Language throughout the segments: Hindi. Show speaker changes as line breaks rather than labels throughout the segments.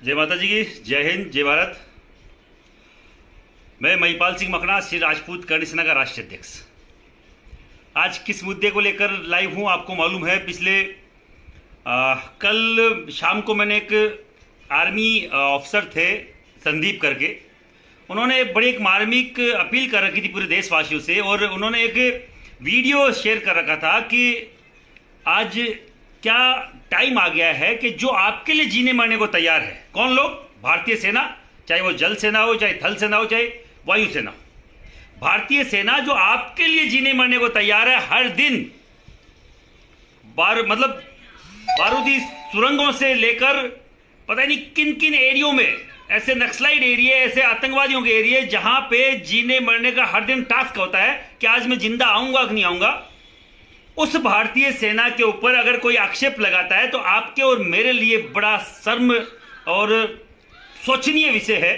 जय माता जी की, जय हिंद, जय भारत। मैं महिपाल सिंह मकना, श्री राजपूत करणी सेना का राष्ट्रीय अध्यक्ष। आज किस मुद्दे को लेकर लाइव हूं आपको मालूम है। पिछले कल शाम को मैंने एक आर्मी ऑफिसर थे संदीप करके, उन्होंने बड़ी एक मार्मिक अपील कर रखी थी पूरे देशवासियों से, और उन्होंने एक वीडियो शेयर कर रखा था कि आज क्या टाइम आ गया है कि जो आपके लिए जीने मरने को तैयार है। कौन लोग? भारतीय सेना, चाहे वो जल सेना हो, चाहे थल सेना हो, चाहे वायु सेना हो। भारतीय सेना जो आपके लिए जीने मरने को तैयार है, हर दिन बारूदी सुरंगों से लेकर पता नहीं किन किन एरियो में, ऐसे नक्सलाइट एरिया, ऐसे आतंकवादियों के एरिया जहां पे जीने मरने का हर दिन टास्क होता है कि आज मैं जिंदा आऊंगा कि नहीं आऊंगा। उस भारतीय सेना के ऊपर अगर कोई आक्षेप लगाता है तो आपके और मेरे लिए बड़ा शर्म और शोचनीय विषय है,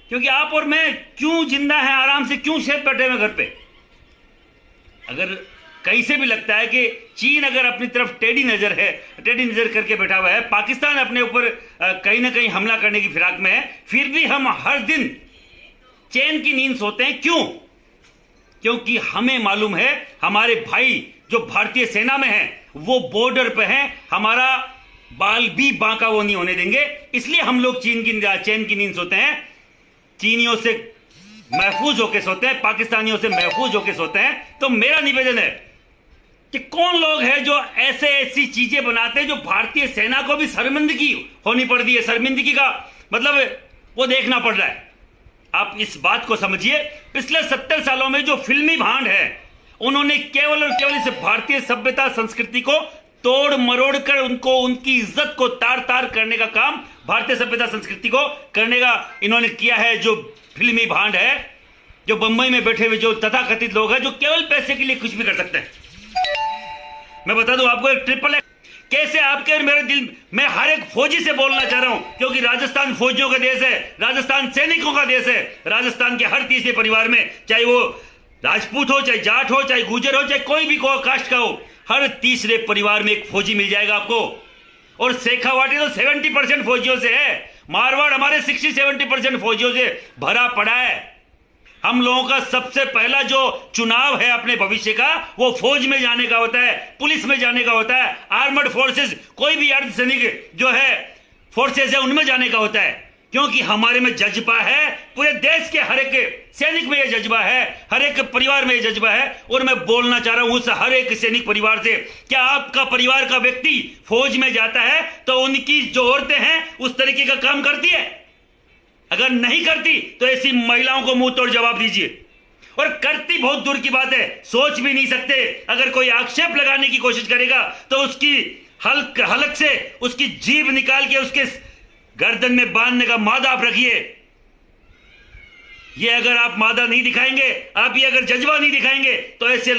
क्योंकि आप और मैं क्यों जिंदा हैं, आराम से क्यों सेफ बैठे हुए घर पे। अगर कहीं से भी लगता है कि चीन अगर अपनी तरफ टेढ़ी नजर करके बैठा हुआ है, पाकिस्तान अपने ऊपर कहीं ना कहीं हमला करने की फिराक में है, फिर भी हम हर दिन चैन की नींद सोते हैं। क्यों? क्योंकि हमें मालूम है हमारे भाई जो भारतीय सेना में हैं वो बॉर्डर पे हैं, हमारा बाल भी बांका वो नहीं होने देंगे। इसलिए हम लोग चैन की नींद सोते हैं, चीनियों से महफूज होकर सोते हैं, पाकिस्तानियों से महफूज होकर सोते हैं। तो मेरा निवेदन है कि कौन लोग हैं जो ऐसी चीजें बनाते हैं जो भारतीय सेना को भी शर्मिंदगी होनी पड़ रही है। शर्मिंदगी का मतलब वो देखना पड़ रहा है। आप इस बात को समझिए, पिछले 70 सालों में जो फिल्मी भांड है उन्होंने केवल और केवल इस भारतीय सभ्यता संस्कृति को तोड़ मरोड़ कर उनकी इज्जत को तार तार करने का काम, भारतीय सभ्यता संस्कृति को करने का इन्होंने किया है। जो फिल्मी भांड है, जो बंबई में बैठे हुए जो तथाकथित लोग हैं जो केवल पैसे के लिए कुछ भी कर सकते हैं। मैं बता दूं आपको, एक ट्रिपल कैसे आपके और मेरे दिल में हर एक फौजी से बोलना चाह रहा हूं, क्योंकि राजस्थान फौजियों का देश है, राजस्थान सैनिकों का देश है। राजस्थान के हर तीसरे परिवार में, चाहे वो राजपूत हो, चाहे जाट हो, चाहे गुजर हो, चाहे कोई भी कास्ट का हो, हर तीसरे परिवार में एक फौजी मिल जाएगा आपको। और शेखावाटी तो 70% फौजियों से है, मारवाड़ हमारे 60-70% फौजियों से भरा पड़ा है। हम लोगों का सबसे पहला जो चुनाव है अपने भविष्य का, वो फौज में जाने का होता है, पुलिस में जाने का होता है, आर्मर्ड फोर्सेस, कोई भी अर्धसैनिक जो है फोर्सेस है उनमें जाने का होता है। क्योंकि हमारे में जज्बा है, पूरे देश के हर एक सैनिक में यह जज्बा है, हर एक परिवार में यह जज्बा है। और मैं बोलना चाह रहा हूं उस हर एक सैनिक परिवार से, क्या आपका परिवार का व्यक्ति फौज में जाता है तो उनकी जो औरतें हैं उस तरीके का काम करती है? अगर नहीं करती तो ऐसी महिलाओं को मुंह तोड़ जवाब दीजिए। और करती बहुत दूर की बात है, सोच भी नहीं सकते। अगर कोई आक्षेप लगाने की कोशिश करेगा तो उसकी हलक से उसकी जीभ निकाल के उसके गर्दन में बांधने का मादा आप रखिए। ये अगर आप मादा नहीं दिखाएंगे, आप ये अगर जज्बा नहीं दिखाएंगे, तो ऐसे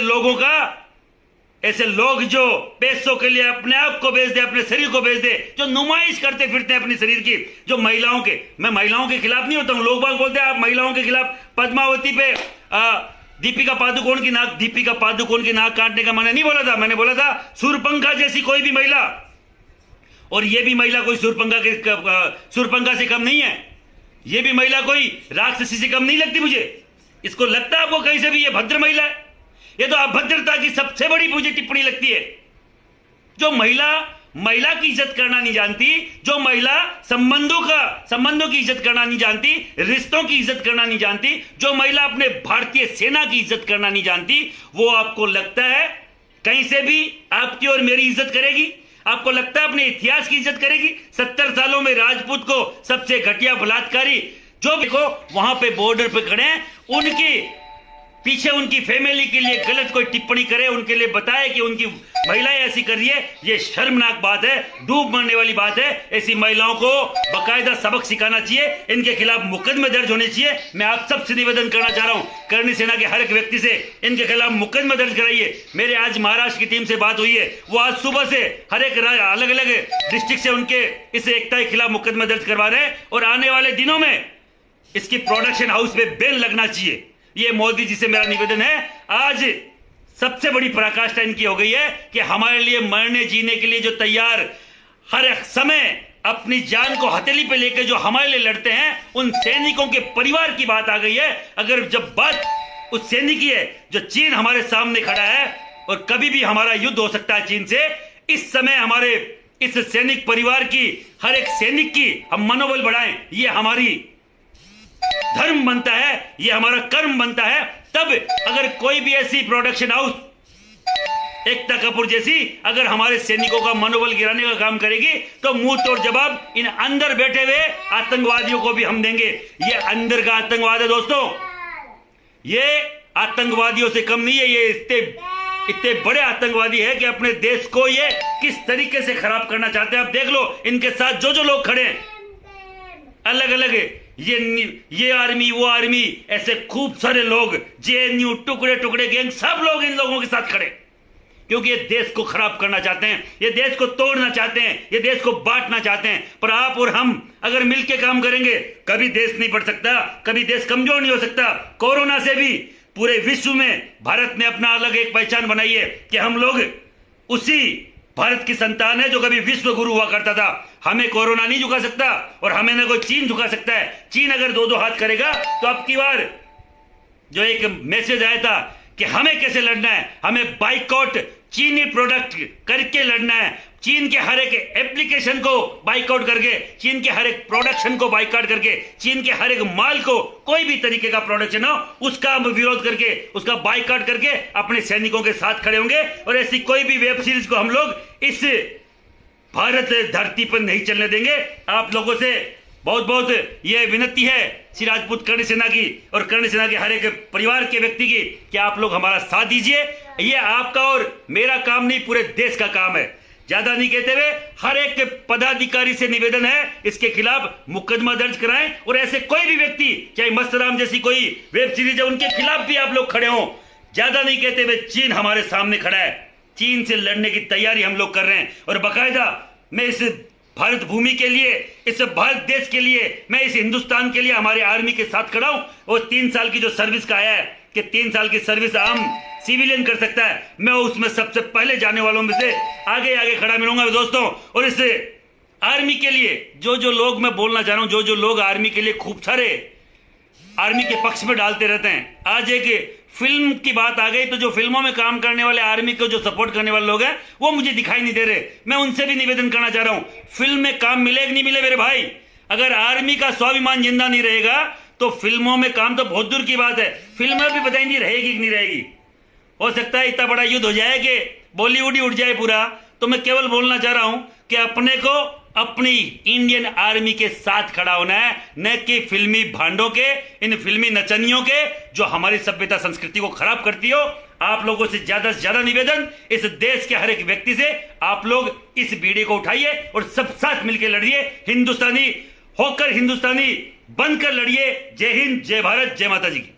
लोग जो पैसों के लिए अपने आप को बेच दे, अपने शरीर को बेच दे, जो नुमाइश करते फिरते हैं अपने शरीर की, जो महिलाओं के, मैं महिलाओं के खिलाफ नहीं होता हूं। लोग बाग बोलते हैं आप महिलाओं के खिलाफ। पद्मावती पे दीपिका पादुकोण की नाक काटने का मैंने नहीं बोला था, मैंने बोला था सूर्यपंखा जैसी कोई भी महिला, और ये भी महिला कोई सूर्यपंखा से कम नहीं है। ये भी महिला कोई राक्षसी से कम नहीं लगती मुझे। इसको लगता है आपको कहीं से भी ये भद्र महिला है? ये तो अभद्रता की सबसे बड़ी मुझे टिप्पणी लगती है। जो महिला की इज्जत करना नहीं जानती, जो महिला संबंधों की इज्जत करना नहीं जानती, रिश्तों की इज्जत करना नहीं जानती, जो महिला अपने भारतीय सेना की इज्जत करना नहीं जानती, वो आपको लगता है कहीं से भी आपकी और मेरी इज्जत करेगी? आपको लगता है अपने इतिहास की इज्जत करेगी? 70 सालों में राजपूत को सबसे घटिया बलात्कारी जो देखो वहां पे बॉर्डर पे खड़े हैं, उनके पीछे उनकी फैमिली के लिए गलत कोई टिप्पणी करे, उनके लिए बताए कि उनकी महिलाएं ऐसी कर रही है, ये शर्मनाक बात है, डूब मरने वाली बात है। ऐसी महिलाओं को बाकायदा सबक सिखाना चाहिए, इनके खिलाफ मुकदमे दर्ज होने चाहिए। मैं आप सबसे निवेदन करना चाह रहा हूं, करणी सेना के हर एक व्यक्ति से, इनके खिलाफ मुकदमे दर्ज कराइए। मेरे आज महाराष्ट्र की टीम से बात हुई है, वो आज सुबह से हर एक अलग अलग डिस्ट्रिक्ट से उनके इस एकता के खिलाफ मुकदमा दर्ज करवा रहे हैं, और आने वाले दिनों में इसकी प्रोडक्शन हाउस पे बैन लगना चाहिए। ये मोदी जी से मेरा निवेदन है। आज सबसे बड़ी पराकाष्ठा इनकी हो गई है कि हमारे लिए मरने जीने के लिए जो तैयार हर समय अपनी जान को हथेली पे लेकर जो हमारे लिए लड़ते हैं, उन सैनिकों के परिवार की बात आ गई है। अगर जब बात उस सैनिक की है जो चीन हमारे सामने खड़ा है और कभी भी हमारा युद्ध हो सकता है चीन से, इस समय हमारे इस सैनिक परिवार की, हर एक सैनिक की हम मनोबल बढ़ाएं। ये हमारी धर्म बनता है, ये हमारा कर्म बनता है। तब अगर कोई भी ऐसी प्रोडक्शन हाउस, एकता कपूर जैसी, अगर हमारे सैनिकों का मनोबल गिराने का काम करेगी, तो मुंह तोड़ जवाब इन अंदर बैठे हुए आतंकवादियों को भी हम देंगे। ये अंदर का आतंकवाद है दोस्तों, ये आतंकवादियों से कम नहीं है। ये इतने बड़े आतंकवादी है कि अपने देश को ये किस तरीके से खराब करना चाहते हैं आप देख लो। इनके साथ जो जो लोग खड़े हैं, अलग अलग, ये आर्मी, वो आर्मी, ऐसे खूब सारे लोग, जेएनयू, टुकड़े टुकड़े गैंग, सब लोग इन लोगों के साथ खड़े, क्योंकि ये देश को खराब करना चाहते हैं, ये देश को तोड़ना चाहते हैं, ये देश को बांटना चाहते हैं। पर आप और हम अगर मिलके काम करेंगे, कभी देश नहीं बढ़ सकता, कभी देश कमजोर नहीं हो सकता। कोरोना से भी पूरे विश्व में भारत ने अपना अलग एक पहचान बनाई है कि हम लोग उसी भारत की संतान है जो कभी विश्व गुरु हुआ करता था। हमें कोरोना नहीं झुका सकता और हमें ना कोई चीन झुका सकता है। चीन अगर दो दो हाथ करेगा तो अब की बार जो एक मैसेज आया था कि हमें कैसे लड़ना है, हमें बाइकआउट चीनी प्रोडक्ट करके लड़ना है। चीन के हर एक एप्लीकेशन को बाइकआउट करके, चीन के हर एक प्रोडक्शन को बाइकआउट करके, चीन के हर एक माल को, कोई भी तरीके का प्रोडक्शन हो उसका हम विरोध करके, उसका बाइकआउट करके अपने सैनिकों के साथ खड़े होंगे। और ऐसी कोई भी वेब सीरीज को हम लोग इस भारत धरती पर नहीं चलने देंगे। आप लोगों से बहुत बहुत यह विनती है श्री राजपूत कर्ण सेना की और कर्ण सेना के हर एक परिवार के व्यक्ति की कि आप लोग हमारा साथ दीजिए। ये आपका और मेरा काम नहीं, पूरे देश का काम है। ज्यादा नहीं कहते हुए हर एक पदाधिकारी से निवेदन है, इसके खिलाफ मुकदमा दर्ज कराएं। और ऐसे कोई भी व्यक्ति, चाहे मस्तराम जैसी कोई वेब सीरीज है, उनके खिलाफ भी आप लोग खड़े हों। ज्यादा नहीं कहते हुए चीन हमारे सामने खड़ा है, चीन से लड़ने की तैयारी हम लोग कर रहे हैं। और बाकायदा मैं इस भारत भूमि के लिए, इस भारत देश के लिए, मैं इस हिंदुस्तान के लिए हमारे आर्मी के साथ खड़ा हूं। और 3 साल की जो सर्विस का आया है कि 3 साल की सर्विस आम सिविलियन कर सकता है, मैं उसमें सबसे पहले जाने वालों में से आगे आगे खड़ा मिलूंगा दोस्तों। और इस आर्मी के लिए जो जो लोग, मैं बोलना चाह रहा हूं, जो जो लोग आर्मी के लिए खूब सारे आर्मी के पक्ष में डालते रहते हैं, आज एक फिल्म की बात आ गई तो जो फिल्मों में काम करने वाले आर्मी को जो सपोर्ट करने वाले लोग हैं वो मुझे दिखाई नहीं दे रहे। मैं उनसे भी निवेदन करना चाह रहा हूं, फिल्म में काम मिले कि नहीं मिले मेरे भाई, अगर आर्मी का स्वाभिमान जिंदा नहीं रहेगा तो फिल्मों में काम तो बहुत दूर की बात है, फिल्में भी पता ही नहीं रहेगी कि नहीं रहेगी। हो सकता है इतना बड़ा युद्ध हो जाए कि बॉलीवुड ही उठ जाए पूरा। तो मैं केवल बोलना चाह रहा हूं कि अपने को अपनी इंडियन आर्मी के साथ खड़ा होना है, न कि फिल्मी भांडों के, इन फिल्मी नचनियों के जो हमारी सभ्यता संस्कृति को खराब करती हो। आप लोगों से ज्यादा निवेदन, इस देश के हर एक व्यक्ति से आप लोग इस बीड़ी को उठाइए और सब साथ मिलकर लड़िए। हिंदुस्तानी होकर हिंदुस्तानी बनकर लड़िए। जय हिंद, जय भारत, जय माता जी की।